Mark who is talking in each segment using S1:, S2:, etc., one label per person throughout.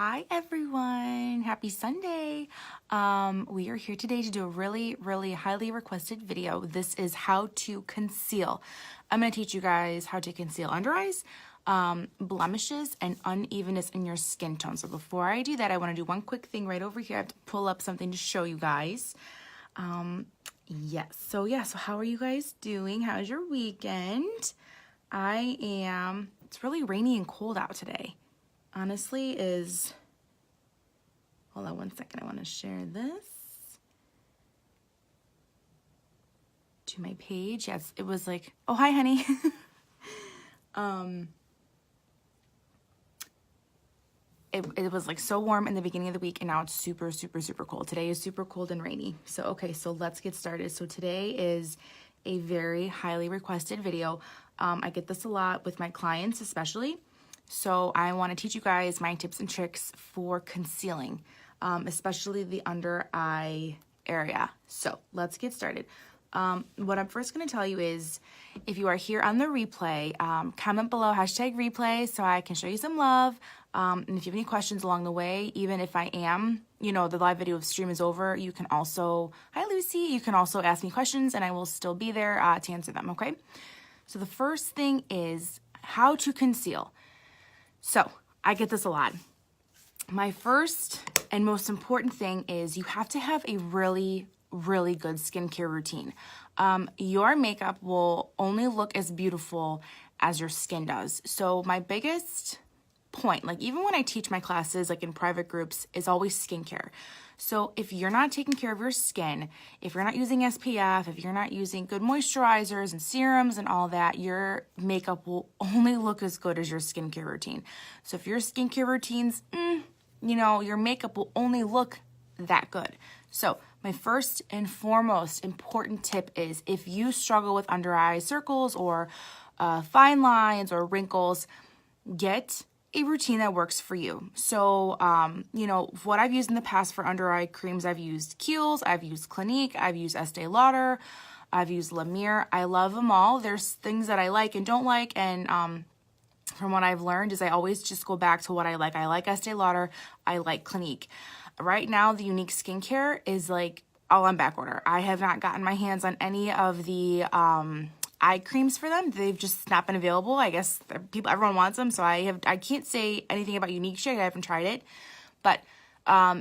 S1: Hi everyone, happy Sunday. We are here today to do a really highly requested video. This is how to conceal. I'm going to teach you guys how to conceal under eyes, blemishes, and unevenness in your skin tone. So before I do that, I want to do one quick thing right over here. I have to pull up something to show you guys. So how are you guys doing? How's your weekend? It's really rainy and cold out today. Honestly hold on one second, I want to share this to my page. Yes, it was like, oh, hi honey. It was like so warm in the beginning of the week, and now it's super cold. Today is super cold and rainy. So let's get started. So today is a very highly requested video. I get this a lot with my clients especially. So I want to teach you guys my tips and tricks for concealing, especially the under eye area. So let's get started. What I'm first going to tell you is, if you are here on the replay, comment below #replay so I can show you some love. And if you have any questions along the way, even if the live video stream is over, you can also, hi Lucy, you can also ask me questions and I will still be there to answer them, okay? So the first thing is how to conceal. So I get this a lot. My first and most important thing is you have to have a really good skincare routine. Your makeup will only look as beautiful as your skin does. So my biggest point, like even when I teach my classes, like in private groups, is always skincare. So if you're not taking care of your skin, if you're not using SPF, if you're not using good moisturizers and serums and all that, your makeup will only look as good as your skincare routine. So if your skincare routines, your makeup will only look that good. So my first and foremost important tip is, if you struggle with under eye circles or fine lines or wrinkles, get a routine that works for you. So, what I've used in the past for under eye creams, I've used Kiehl's, I've used Clinique, I've used Estee Lauder, I've used La Mer. I love them all. There's things that I like and don't like, and from what I've learned is I always just go back to what I like. I like Estee Lauder, I like Clinique. Right now, the Unique Skincare is like all on back order. I have not gotten my hands on any of the eye creams for them. They've just not been available. I guess everyone wants them, so I can't say anything about Unique shit. I haven't tried it, but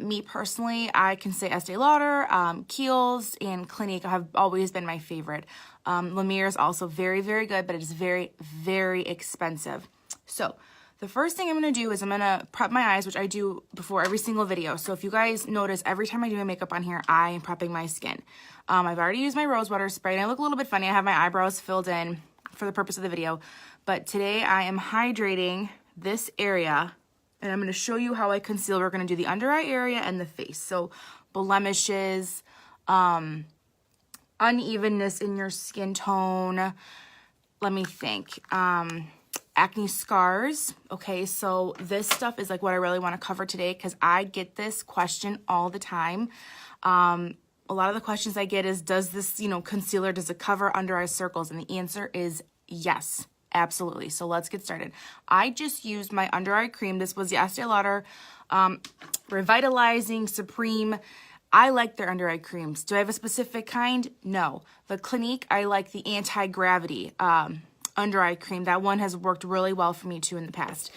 S1: me personally, I can say Estee Lauder, Kiehl's, and Clinique have always been my favorite. La Mer is also very good, but it is very expensive. So the first thing I'm going to do is I'm going to prep my eyes, which I do before every single video. So if you guys notice, every time I do my makeup on here, I am prepping my skin. I've already used my rose water spray, and I look a little bit funny. I have my eyebrows filled in for the purpose of the video. But today I am hydrating this area, and I'm going to show you how I conceal. We're going to do the under eye area and the face. So blemishes, unevenness in your skin tone. Let me think. Acne scars. Okay, so this stuff is like what I really want to cover today, because I get this question all the time. A lot of the questions I get is, does this, concealer, does it cover under eye circles? And the answer is yes, absolutely. So let's get started. I just used my under eye cream. This was the Estee Lauder Revitalizing Supreme. I like their under eye creams. Do I have a specific kind? No. The Clinique, I like the anti-gravity under eye cream. That one has worked really well for me too in the past.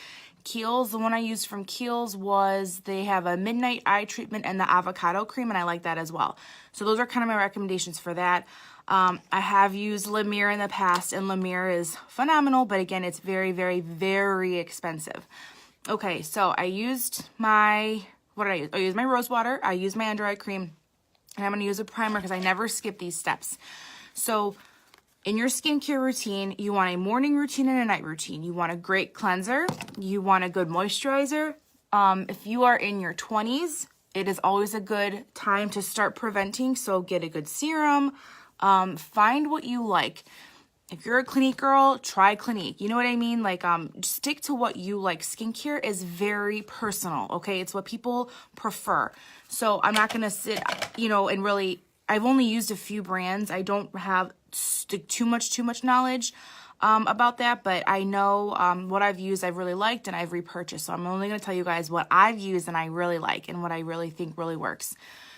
S1: Kiehl's, the one I used from Kiehl's they have a midnight eye treatment and the avocado cream, and I like that as well. So those are kind of my recommendations for that. I have used La Mer in the past, and La Mer is phenomenal, but again, it's very expensive. Okay, so I used what did I use? I used my rose water, I used my under eye cream, and I'm going to use a primer because I never skip these steps. So in your skincare routine, you want a morning routine and a night routine. You want a great cleanser. You want a good moisturizer. If you are in your 20s, it is always a good time to start preventing. So get a good serum. Find what you like. If you're a Clinique girl, try Clinique. You know what I mean? Like, stick to what you like. Skincare is very personal, okay? It's what people prefer. So I'm not going to sit, and really, I've only used a few brands. I don't have too much knowledge. about that, but I know what I've used I've really liked and I've repurchased. So I'm only going to tell you guys what I've used and I really like and what I really think really works.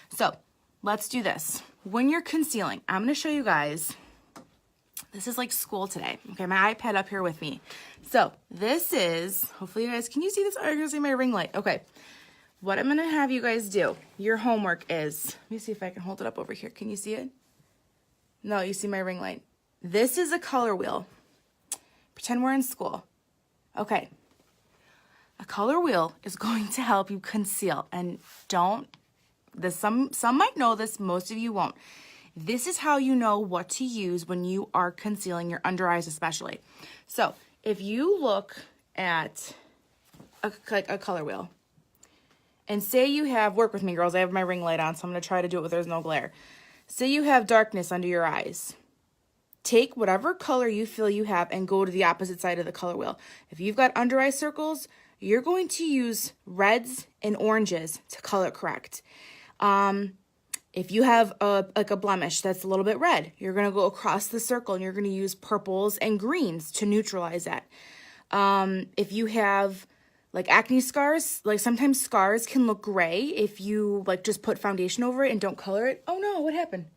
S1: So let's do this. When you're concealing, I'm going to show you guys. This is like school today. Okay, my iPad up here with me. So this is, hopefully you guys, can you see this? Oh, you're going to see my ring light. Okay. What I'm going to have you guys do, your homework is, let me see if I can hold it up over here. Can you see it? No, you see my ring light. This is a color wheel. Pretend we're in school. Okay. A color wheel is going to help you conceal. And some might know this, most of you won't. This is how you know what to use when you are concealing your under eyes especially. So if you look at a color wheel, and say you have, work with me girls, I have my ring light on, so I'm going to try to do it where there's no glare. Say you have darkness under your eyes. Take whatever color you feel you have and go to the opposite side of the color wheel. If you've got under eye circles, you're going to use reds and oranges to color correct. If you have like a blemish that's a little bit red, you're going to go across the circle and you're going to use purples and greens to neutralize that. If you have like acne scars, like sometimes scars can look gray if you like just put foundation over it and don't color it. Oh no, what happened?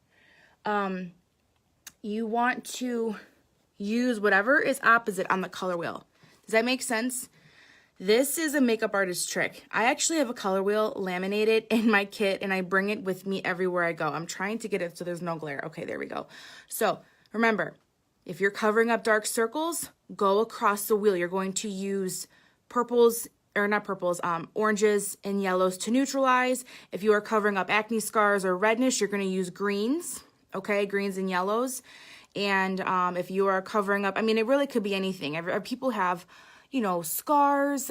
S1: You want to use whatever is opposite on the color wheel. Does that make sense? This is a makeup artist trick. I actually have a color wheel laminated in my kit and I bring it with me everywhere I go. I'm trying to get it so there's no glare. Okay, there we go. So remember, if you're covering up dark circles, go across the wheel. You're going to use purples, or not purples, oranges and yellows to neutralize. If you are covering up acne scars or redness, you're going to use greens. Okay, greens and yellows. And if you are covering up, I mean, it really could be anything. People have, you know, scars,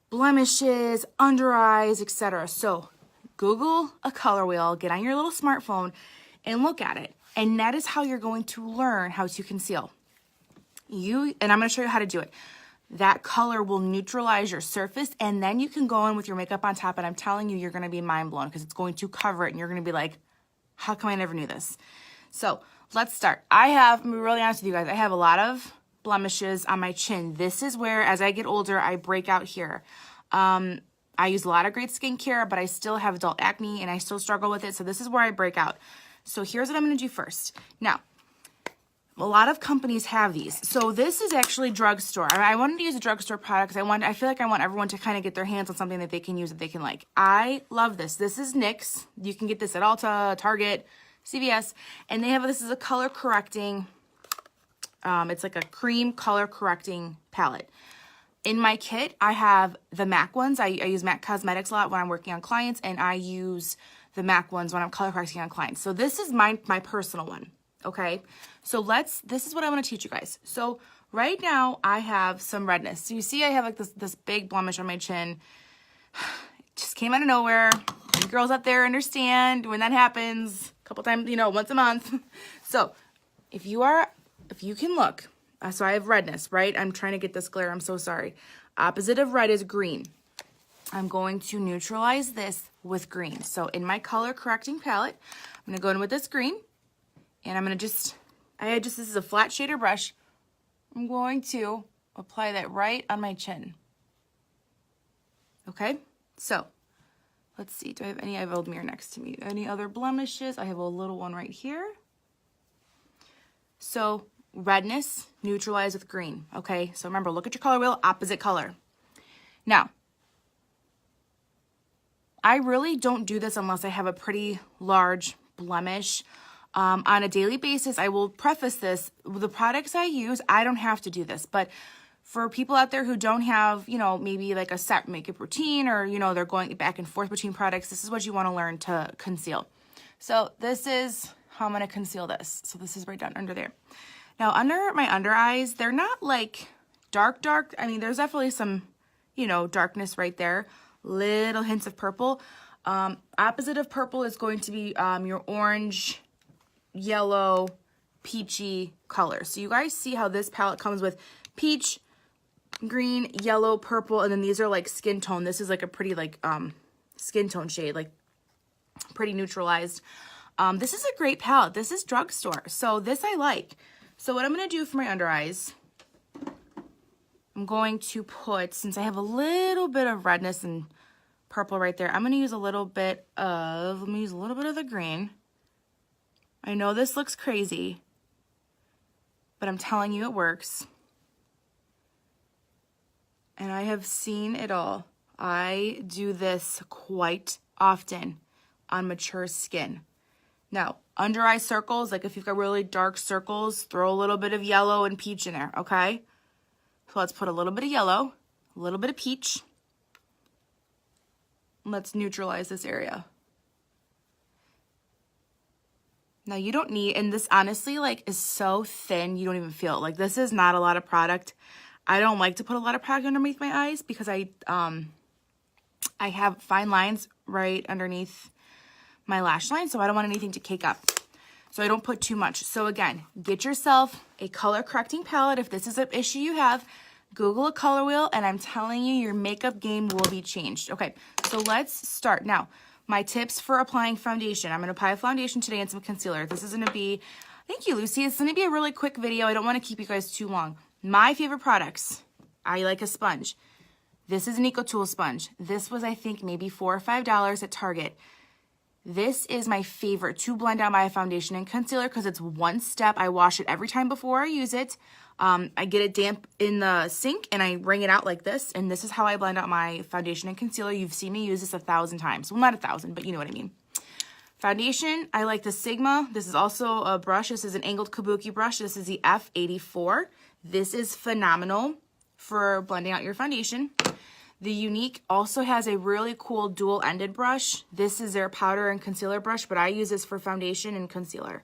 S1: blemishes, under eyes, etc. So Google a color wheel, get on your little smartphone and look at it. And that is how you're going to learn how to conceal. And I'm going to show you how to do it. That color will neutralize your surface and then you can go in with your makeup on top and I'm telling you, you're going to be mind blown because it's going to cover it and you're going to be like, how come I never knew this? So let's start. I'm going to be really honest with you guys. I have a lot of blemishes on my chin. This is where, as I get older, I break out here. I use a lot of great skincare, but I still have adult acne and I still struggle with it. So this is where I break out. So here's what I'm going to do first. Now, a lot of companies have these. So this is actually drugstore. I wanted to use a drugstore product because I feel like I want everyone to kind of get their hands on something that they can use that they can like. I love this. This is NYX. You can get this at Ulta, Target, CVS, and they have this is a color correcting. It's like a cream color correcting palette. In my kit, I have the MAC ones. I use MAC Cosmetics a lot when I'm working on clients, and I use the MAC ones when I'm color correcting on clients. So this is my personal one. Okay, so this is what I want to teach you guys. So right now I have some redness. So you see I have like this big blemish on my chin. It just came out of nowhere. You girls out there understand when that happens a couple times, you know, once a month. So if you can look, so I have redness, right? I'm trying to get this glare. I'm so sorry. Opposite of red is green. I'm going to neutralize this with green. So in my color correcting palette, I'm going to go in with this green. And I'm going to this is a flat shader brush. I'm going to apply that right on my chin. Okay, so let's see. Do I have any? I have old mirror next to me. Any other blemishes? I have a little one right here. So redness, neutralize with green. Okay, so remember, look at your color wheel, opposite color. Now, I really don't do this unless I have a pretty large blemish. On a daily basis, I will preface this, the products I use, I don't have to do this, but for people out there who don't have, you know, maybe like a set makeup routine or, you know, they're going back and forth between products, this is what you want to learn to conceal. So this is how I'm going to conceal this. So this is right down under there. Now under my under eyes, they're not like dark. I mean, there's definitely some, you know, darkness right there, little hints of purple. Opposite of purple is going to be your orange, yellow, peachy colors. So you guys see how this palette comes with peach, green, yellow, purple, and then these are like skin tone. This is like a pretty like skin tone shade, like pretty neutralized. This is a great palette. This is drugstore. So this I like. So what I'm going to do for my under eyes, I'm going to put, since I have a little bit of redness and purple right there, I'm going to use a little bit of, let me use a little bit of the green. I know this looks crazy, but I'm telling you it works. And I have seen it all. I do this quite often on mature skin. Now, under eye circles, like if you've got really dark circles, throw a little bit of yellow and peach in there, okay? So let's put a little bit of yellow, a little bit of peach. Let's neutralize this area. Now you don't need, and this honestly like is so thin, you don't even feel it. Like this is not a lot of product. I don't like to put a lot of product underneath my eyes because I have fine lines right underneath my lash line, so I don't want anything to cake up. So I don't put too much. So again, get yourself a color correcting palette. If this is an issue you have, Google a color wheel, and I'm telling you, your makeup game will be changed. Okay, so let's start. Now, my tips for applying foundation. I'm going to apply foundation today and some concealer. This is going to be, thank you, Lucy. It's going to be a really quick video. I don't want to keep you guys too long. My favorite products, I like a sponge. This is an EcoTool sponge. This was, I think, maybe $4 or $5 at Target. This is my favorite to blend out my foundation and concealer because it's one step. I wash it every time before I use it. I get it damp in the sink and I wring it out like this. And this is how I blend out my foundation and concealer. You've seen me use this 1,000 times. Well, not 1,000, but you know what I mean. Foundation, I like the Sigma. This is also a brush. This is an angled kabuki brush. This is the F84. This is phenomenal for blending out your foundation. The Unique also has a really cool dual-ended brush. This is their powder and concealer brush, but I use this for foundation and concealer.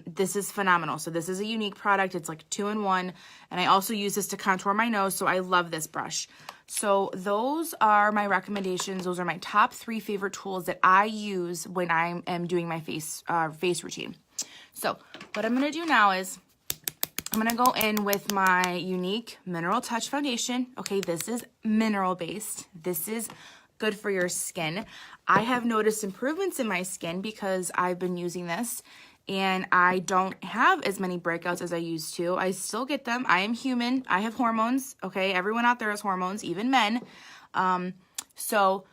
S1: This is phenomenal. So this is a Unique product. It's like 2-in-1, and I also use this to contour my nose, so I love this brush. So those are my recommendations. Those are my top 3 favorite tools that I use when I am doing my face routine. So what I'm going to do now is I'm going to go in with my Unique Mineral Touch Foundation. Okay, this is mineral-based. This is good for your skin. I have noticed improvements in my skin because I've been using this, and I don't have as many breakouts as I used to. I still get them. I am human. I have hormones, okay? Everyone out there has hormones, even men. So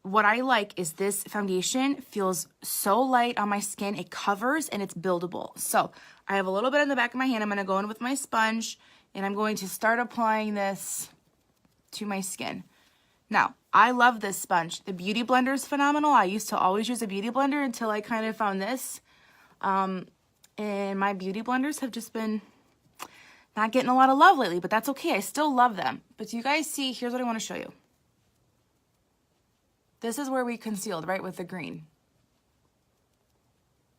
S1: what I like is this foundation feels so light on my skin. It covers and it's buildable. So I have a little bit in the back of my hand. I'm going to go in with my sponge and I'm going to start applying this to my skin. Now, I love this sponge. The Beauty Blender is phenomenal. I used to always use a Beauty Blender until I kind of found this. And my Beauty Blenders have just been not getting a lot of love lately, but that's okay. I still love them. But do you guys see? Here's what I want to show you. This is where we concealed, right, with the green.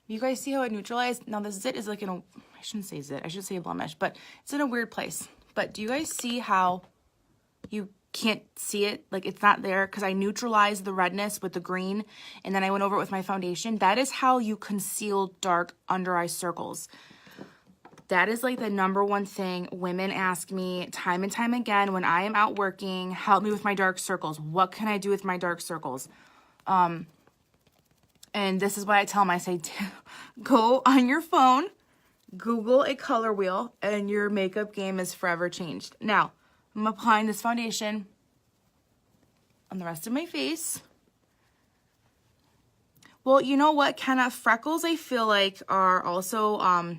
S1: You guys see how it neutralized? Now the zit is like in a, I shouldn't say zit, I should say a blemish, but it's in a weird place. But do you guys see how you can't see it? Like it's not there because I neutralized the redness with the green and then I went over it with my foundation. That is how you conceal dark under eye circles. That is like the #1 thing women ask me time and time again when I am out working, help me with my dark circles. What can I do with my dark circles? And this is what I tell them. I say, go on your phone, Google a color wheel, and your makeup game is forever changed. Now, I'm applying this foundation on the rest of my face. Well, you know what? Kind of freckles, I feel like, are also,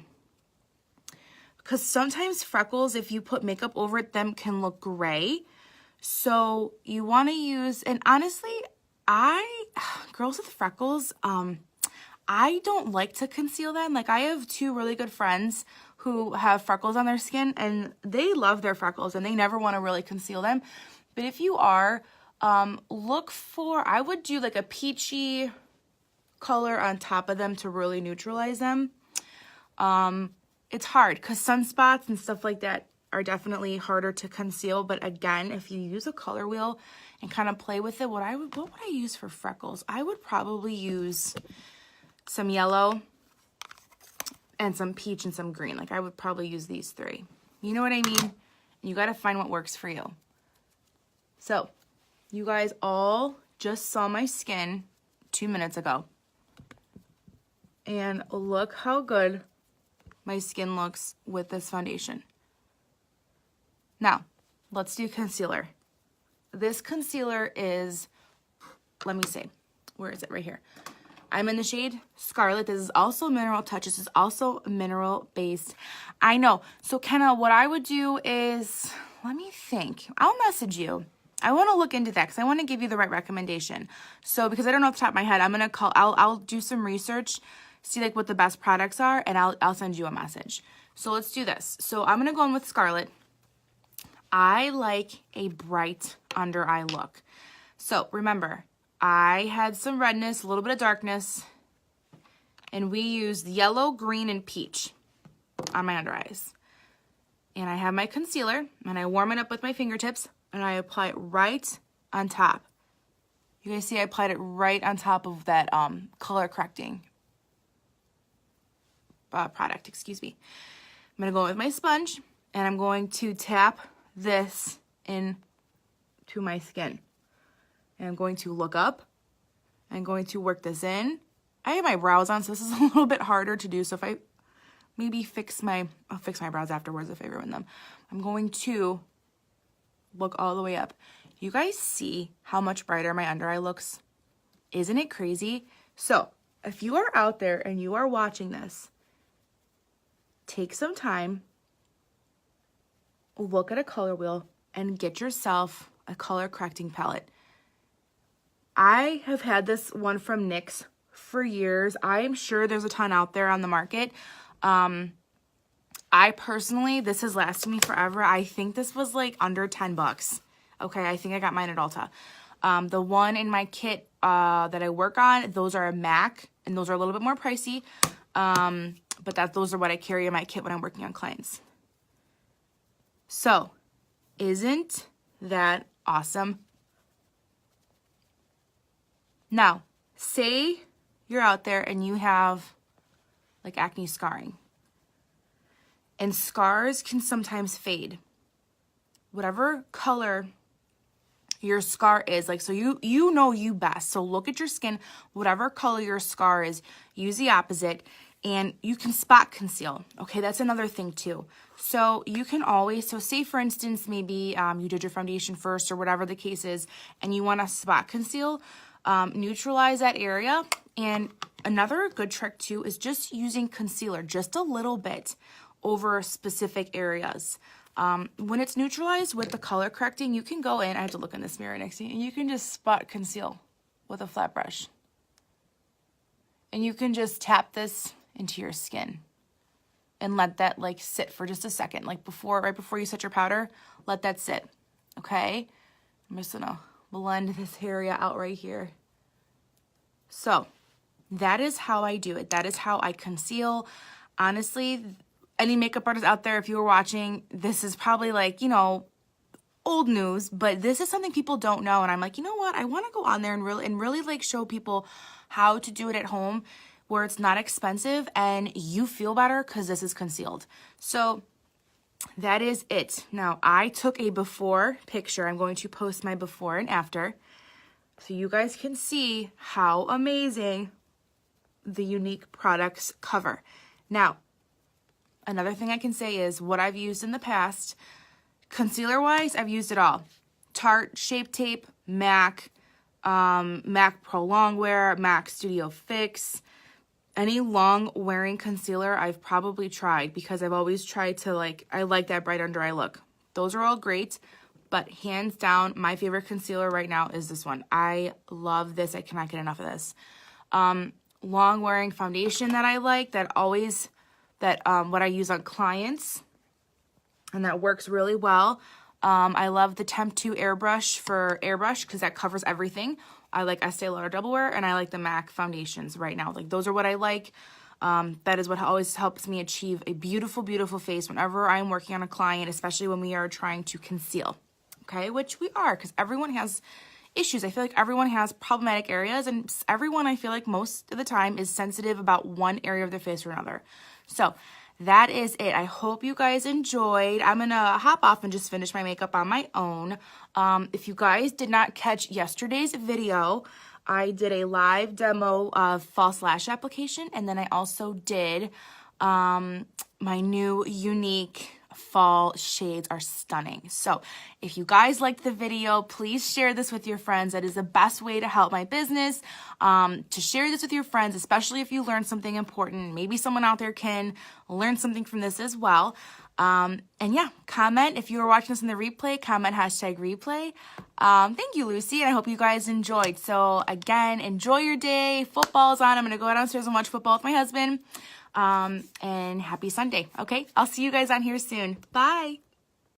S1: because sometimes freckles, if you put makeup over it, them can look gray. So you want to use, and honestly, girls with freckles, I don't like to conceal them. Like I have 2 really good friends who have freckles on their skin and they love their freckles and they never want to really conceal them. But if you are, look for, I would do like a peachy color on top of them to really neutralize them. It's hard because sunspots and stuff like that are definitely harder to conceal. But again, if you use a color wheel and kind of play with it, what would I use for freckles? I would probably use some yellow and some peach and some green. Like I would probably use these 3. You know what I mean? You got to find what works for you. So you guys all just saw my skin 2 minutes ago. And look how good my skin looks with this foundation. Now, let's do concealer. This concealer is, let me see, where is it? Right here. I'm in the shade Scarlet. This is also Mineral Touch. This is also mineral based. I know. So Kenna, what I would do is, let me think. I'll message you. I want to look into that because I want to give you the right recommendation. So because I don't know off the top of my head, I'm going to call, I'll do some research, see like what the best products are, and I'll send you a message. So let's do this. So I'm going to go in with Scarlet. I like a bright under eye look. So remember, I had some redness, a little bit of darkness, and we used yellow, green, and peach on my under eyes. And I have my concealer, and I warm it up with my fingertips, and I apply it right on top. You guys see I applied it right on top of that color correcting product, excuse me. I'm going to go in with my sponge, and I'm going to tap this into my skin. And I'm going to look up. I'm going to work this in. I have my brows on, so this is a little bit harder to do. So if I maybe I'll fix my brows afterwards if I ruin them. I'm going to look all the way up. You guys see how much brighter my under eye looks? Isn't it crazy? So if you are out there and you are watching this, take some time, look at a color wheel, and get yourself a color correcting palette. I have had this one from NYX for years. I am sure there's a ton out there on the market. I personally, this has lasted me forever. I think this was like under 10 bucks. Okay, I think I got mine at Ulta. The one in my kit that I work on, those are a MAC, and those are a little bit more pricey. But those are what I carry in my kit when I'm working on clients. So, isn't that awesome? Now, say you're out there and you have like acne scarring. And scars can sometimes fade. Whatever color your scar is, like, so you know you best. So look at your skin, whatever color your scar is, use the opposite, and you can spot conceal. Okay, that's another thing too. So you can always, so say for instance, maybe you did your foundation first or whatever the case is, and you want to spot conceal, neutralize that area. And another good trick too is just using concealer just a little bit over specific areas. When it's neutralized with the color correcting, you can go in, I have to look in this mirror next to you, and you can just spot conceal with a flat brush. And you can just tap this into your skin and let that like sit for just a second. Like right before you set your powder, let that sit, okay? I'm just gonna blend this area out right here. So that is how I do it. That is how I conceal. Honestly, any makeup artist out there, if you were watching, this is probably like, you know, old news, but this is something people don't know. And I'm like, you know what? I want to go on there and really like show people how to do it at home where it's not expensive and you feel better because this is concealed. So that is it. Now, I took a before picture. I'm going to post my before and after so you guys can see how amazing the unique products cover. Now, another thing I can say is what I've used in the past, concealer-wise, I've used it all. Tarte, Shape Tape, MAC, MAC Pro Longwear, MAC Studio Fix. Any long-wearing concealer I've probably tried because I've always tried to I like that bright under eye look. Those are all great, but hands down, my favorite concealer right now is this one. I love this. I cannot get enough of this. Long-wearing foundation that I like, what I use on clients, and that works really well. I love the Temp 2 airbrush for airbrush because that covers everything. I like Estee Lauder Double Wear, and I like the MAC foundations right now. Like, those are what I like. That is what always helps me achieve a beautiful, beautiful face whenever I'm working on a client, especially when we are trying to conceal, okay? Which we are, because everyone has issues. I feel like everyone has problematic areas, and everyone, I feel like most of the time, is sensitive about one area of their face or another. So that is it. I hope you guys enjoyed. I'm going to hop off and just finish my makeup on my own. If you guys did not catch yesterday's video, I did a live demo of false lash application, and then I also did my new unique fall shades are stunning. So if you guys liked the video, please share this with your friends. That is the best way to help my business, to share this with your friends, especially if you learned something important. Maybe someone out there can learn something from this as well. And yeah, comment if you were watching this in the replay, comment #replay. Thank you, Lucy, and I hope you guys enjoyed. So again, enjoy your day. Football's on. I'm going to go downstairs and watch football with my husband. And happy Sunday. Okay, I'll see you guys on here soon. Bye.